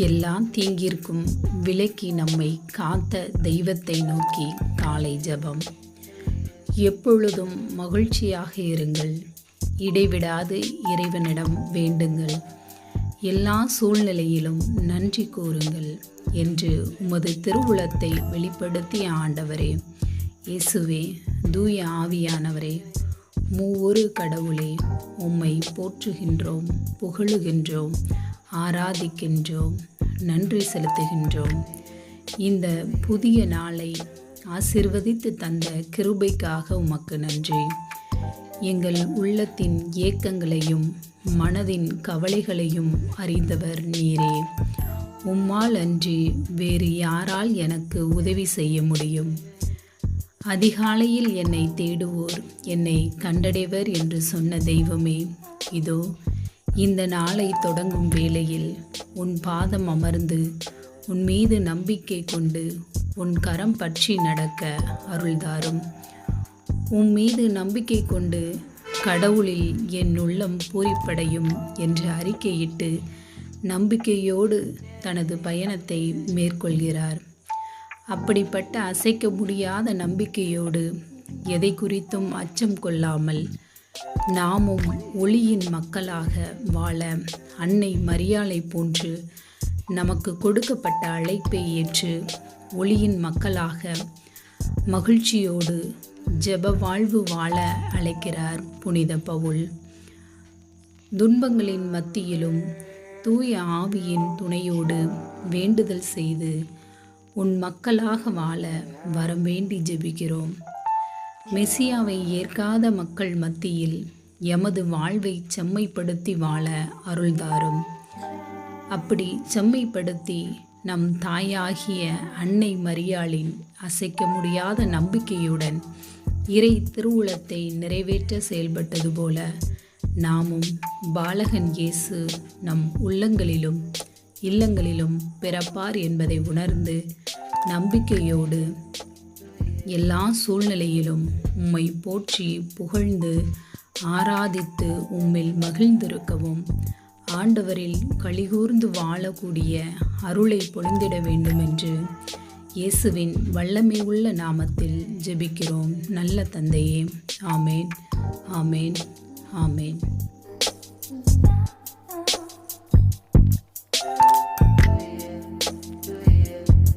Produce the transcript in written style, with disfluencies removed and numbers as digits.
எல்லா தீங்கிற்கும் விலக்கி நம்மை காத்த தெய்வத்தை நோக்கி காலை ஜெபம். எப்பொழுதும் மகிழ்ச்சியாக இருங்கள், இடைவிடாது இறைவனிடம் வேண்டுங்கள், எல்லா சூழ்நிலையிலும் நன்றி கூறுங்கள் என்று உமது திருவுளத்தை வெளிப்படுத்திய ஆண்டவரே, இயேசுவே, தூய ஆவியானவரே, மூவொரு கடவுளே, உம்மை போற்றுகின்றோம், புகழுகின்றோம், ஆராதிக்கின்றோம், நன்றி செலுத்துகின்றோம். இந்த புதிய நாளை ஆசீர்வதித்து தந்த கிருபைக்காக உமக்கு நன்றி. எங்கள் உள்ளத்தின் ஏக்கங்களையும் மனதின் கவலைகளையும் அறிந்தவர் நீரே. உம்மால் அன்றி வேறு யாரால் எனக்கு உதவி செய்ய முடியும்? அதிகாலையில் என்னை தேடுவோர் என்னை கண்டடைவர் என்று சொன்ன தெய்வமே, இதோ இந்த நாளை தொடங்கும் வேளையில் உன் பாதம் அமர்ந்து உன் மீது நம்பிக்கை கொண்டு உன் கரம் பற்றி நடக்க அருள்தாரும். உன் மீது நம்பிக்கை கொண்டு கடவுளில் என் உள்ளம் பூரிப்படையும் என்று அறிக்கையிட்டு நம்பிக்கையோடு தனது பயணத்தை மேற்கொள்கிறார். அப்படிப்பட்ட அசைக்க முடியாத நம்பிக்கையோடு எதை குறித்தும் அச்சம் கொள்ளாமல் நாமும் ஒளியின் மக்களாக வாழ அன்னை மரியாளை போன்று நமக்கு கொடுக்கப்பட்ட அழைப்பை ஏற்று ஒளியின் மக்களாக மகிழ்ச்சியோடு ஜெப வாழ்வு வாழ அழைக்கிறார் புனித பவுல். துன்பங்களின் மத்தியிலும் தூய ஆவியின் துணையோடு வேண்டுதல் செய்து உன் மக்களாக வாழ வரம் வேண்டி ஜெபிக்கிறோம். மெசியாவை ஏற்காத மக்கள் மத்தியில் எமது வாழ்வை செம்மைப்படுத்தி வாழ அருள்தாரும். அப்படி செம்மைப்படுத்தி நம் தாயாகிய அன்னை மரியாளின் அசைக்க முடியாத நம்பிக்கையுடன் இறை திருவுளத்தை நிறைவேற்ற செயல்பட்டது போல நாமும் பாலகன் இயேசு நம் உள்ளங்களிலும் இல்லங்களிலும் பிறப்பார் என்பதை உணர்ந்து நம்பிக்கையோடு எல்லா சூழ்நிலையிலும் உம்மை போற்றி புகழ்ந்து ஆராதித்து உம்மில் மகிழ்ந்திருக்கவும் ஆண்டவரில் களிகூர்ந்து வாழக்கூடிய அருளை பொழிந்திட வேண்டும் என்று இயேசுவின் வல்லமை உள்ள நாமத்தில் ஜெபிக்கிறோம் நல்ல தந்தையே. ஆமேன், ஆமேன், ஆமேன்.